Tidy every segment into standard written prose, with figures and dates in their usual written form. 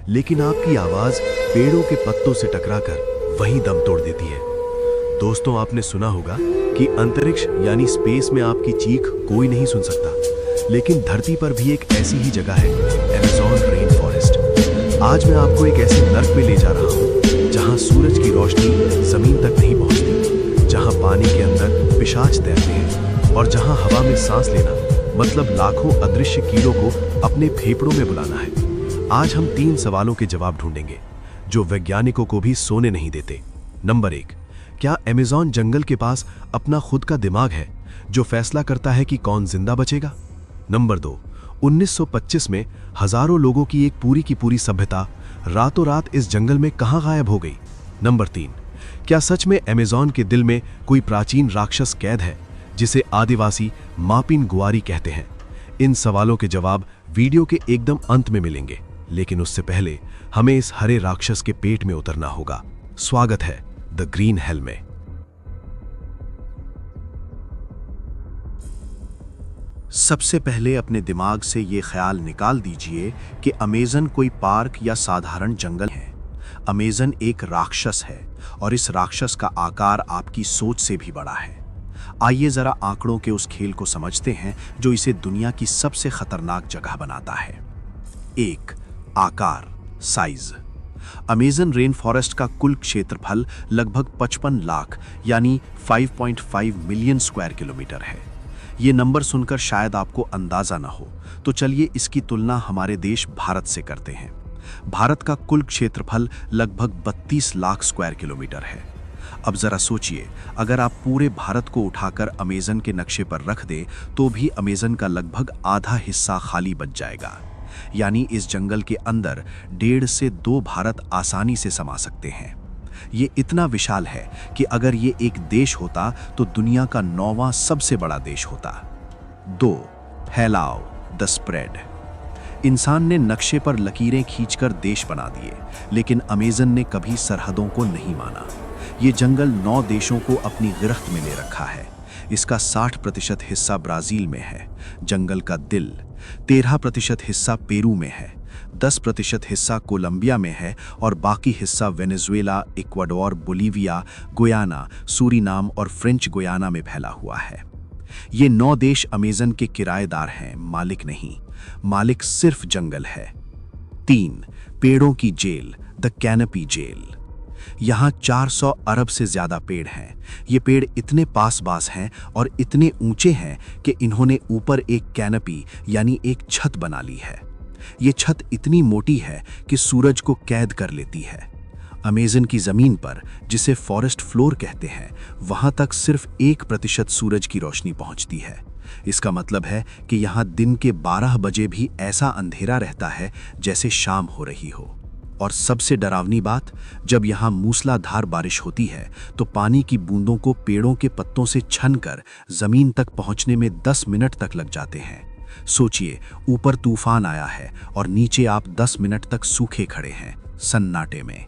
लेकिन आपकी आवाज पेड़ों के पत्तों से टकराकर वहीं दम तोड़ देती है। दोस्तों, आपने सुना होगा कि अंतरिक्ष यानी स्पेस में आपकी चीख कोई नहीं सुन सकता, लेकिन धरती पर भी एक ऐसी ही जगह है, अमेज़न रेन फॉरेस्ट। आज मैं आपको एक ऐसे नर्क में ले जा रहा हूँ जहाँ सूरज की रोशनी जमीन तक नहीं पहुँचती, जहाँ पानी के अंदर पिशाच तैरते हैं और जहाँ हवा में सांस लेना मतलब लाखों अदृश्य कीड़ों को अपने फेफड़ों में बुलाना है। आज हम 3 सवालों के जवाब ढूंढेंगे जो वैज्ञानिकों को भी सोने नहीं देते। नंबर 1, क्या अमेज़न जंगल के पास अपना खुद का दिमाग है जो फैसला करता है कि कौन जिंदा बचेगा? नंबर 2, 1925 में हजारों लोगों की एक पूरी की पूरी सभ्यता रातों रात इस जंगल में कहां गायब हो गई? नंबर 3, क्या सच में अमेज़न के दिल में कोई प्राचीन राक्षस कैद है जिसे आदिवासी मापिन गुआरी कहते हैं? इन सवालों के जवाब वीडियो के एकदम अंत में मिलेंगे, लेकिन उससे पहले हमें इस हरे राक्षस के पेट में उतरना होगा। स्वागत है द ग्रीन हेल में। सबसे पहले अपने दिमाग से ये ख्याल निकाल दीजिए कि अमेज़न कोई पार्क या साधारण जंगल है। अमेज़न एक राक्षस है और इस राक्षस का आकार आपकी सोच से भी बड़ा है। आइए जरा आंकड़ों के उस खेल को समझते हैं जो इसे दुनिया की सबसे खतरनाक जगह बनाता है। 1, आकार, साइज। अमेज़न रेन फॉरेस्ट का कुल क्षेत्रफल लगभग 55 लाख यानी 5.5 मिलियन स्क्वायर किलोमीटर है। ये नंबर सुनकर शायद आपको अंदाजा ना हो, तो चलिए इसकी तुलना हमारे देश भारत से करते हैं। भारत का कुल क्षेत्रफल लगभग 32 लाख स्क्वायर किलोमीटर है। अब जरा सोचिए, अगर आप पूरे भारत को उठाकर अमेज़न के नक्शे पर रख दें तो भी अमेज़न का लगभग आधा हिस्सा खाली बच जाएगा। यानी इस जंगल के अंदर 1.5 से 2 भारत आसानी से समा सकते हैं। ये इतना विशाल है कि अगर ये एक देश होता तो दुनिया का 9वां सबसे बड़ा देश होता। 2, फैलाव, द स्प्रेड। इंसान ने नक्शे पर लकीरें खींचकर देश बना दिए, लेकिन अमेज़न ने कभी सरहदों को नहीं माना। ये जंगल 9 देशों को अपनी गिरफ्त में ले रखा है। इसका 60% हिस्सा ब्राजील में है, जंगल का दिल। 13% हिस्सा पेरू में है, 10% हिस्सा कोलंबिया में है और बाकी हिस्सा Venezuela, Ecuador, Bolivia, Guyana, Suriname और फ्रेंच गुयाना में फैला हुआ है। ये 9 देश अमेज़न के किराएदार हैं, मालिक नहीं। मालिक सिर्फ जंगल है। 3, पेड़ों की जेल, द कैनपी जेल। यहाँ 400 अरब से ज्यादा पेड़ हैं। ये पेड़ इतने पास हैं और इतने ऊंचे हैं कि इन्होंने ऊपर एक कैनपी यानी एक छत बना ली है। ये छत इतनी मोटी है कि सूरज को कैद कर लेती है। अमेज़न की जमीन पर, जिसे फॉरेस्ट फ्लोर कहते हैं, वहां तक सिर्फ 1% सूरज की रोशनी पहुंचती है। इसका मतलब है कि यहाँ दिन के 12 बजे भी ऐसा अंधेरा रहता है जैसे शाम हो रही हो। और सबसे डरावनी बात, जब यहाँ मूसलाधार बारिश होती है तो पानी की बूंदों को पेड़ों के पत्तों से छनकर जमीन तक पहुँचने में 10 मिनट तक लग जाते हैं। सोचिए, ऊपर तूफान आया है और नीचे आप 10 मिनट तक सूखे खड़े हैं, सन्नाटे में।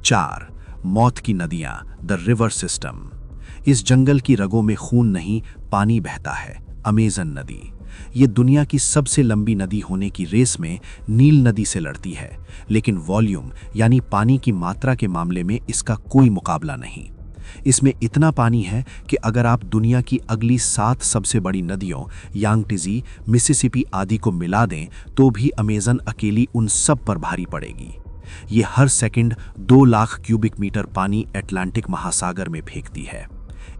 4, मौत की नदियां, द रिवर सिस्टम। इस जंगल की रगों में खून नहीं, पानी बहता है। अमेज़न नदी, ये दुनिया की सबसे लंबी नदी होने की रेस में नील नदी से लड़ती है, लेकिन वॉल्यूम यानी पानी की मात्रा के मामले में इसका कोई मुकाबला नहीं। इसमें इतना पानी है कि अगर आप दुनिया की अगली 7 सबसे बड़ी नदियों यांगटीज़ी, मिसिसिपी आदि को मिला दें तो भी अमेज़न अकेली उन सब पर भारी पड़ेगी। ये हर सेकंड 2 लाख क्यूबिक मीटर पानी अटलांटिक महासागर में फेंकती है।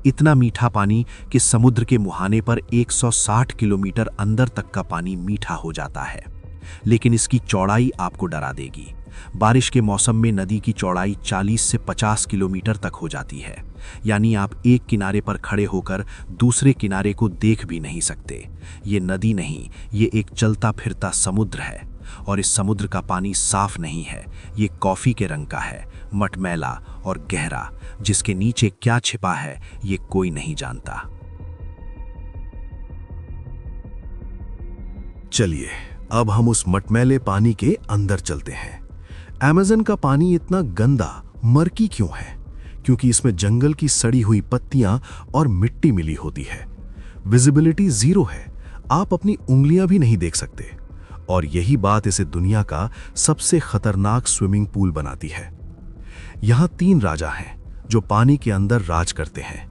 इतना मीठा पानी कि समुद्र के मुहाने पर 160 किलोमीटर अंदर तक का पानी मीठा हो जाता है। लेकिन इसकी चौड़ाई आपको डरा देगी। बारिश के मौसम में नदी की चौड़ाई 40 से 50 किलोमीटर तक हो जाती है। यानी आप एक किनारे पर खड़े होकर दूसरे किनारे को देख भी नहीं सकते। ये नदी नहीं, ये एक चलता फिरता समुद्र है। और इस समुद्र का पानी साफ नहीं है, ये कॉफी के रंग का है, मटमैला और गहरा, जिसके नीचे क्या छिपा है ये कोई नहीं जानता। चलिए अब हम उस मटमैले पानी के अंदर चलते हैं। अमेज़न का पानी इतना गंदा, मरकी क्यों है? क्योंकि इसमें जंगल की सड़ी हुई पत्तियां और मिट्टी मिली होती है। विजिबिलिटी 0 है, आप अपनी उंगलियां भी नहीं देख सकते। और यही बात इसे दुनिया का सबसे खतरनाक स्विमिंग पूल बनाती है। यहाँ 3 राजा हैं जो पानी के अंदर राज करते हैं।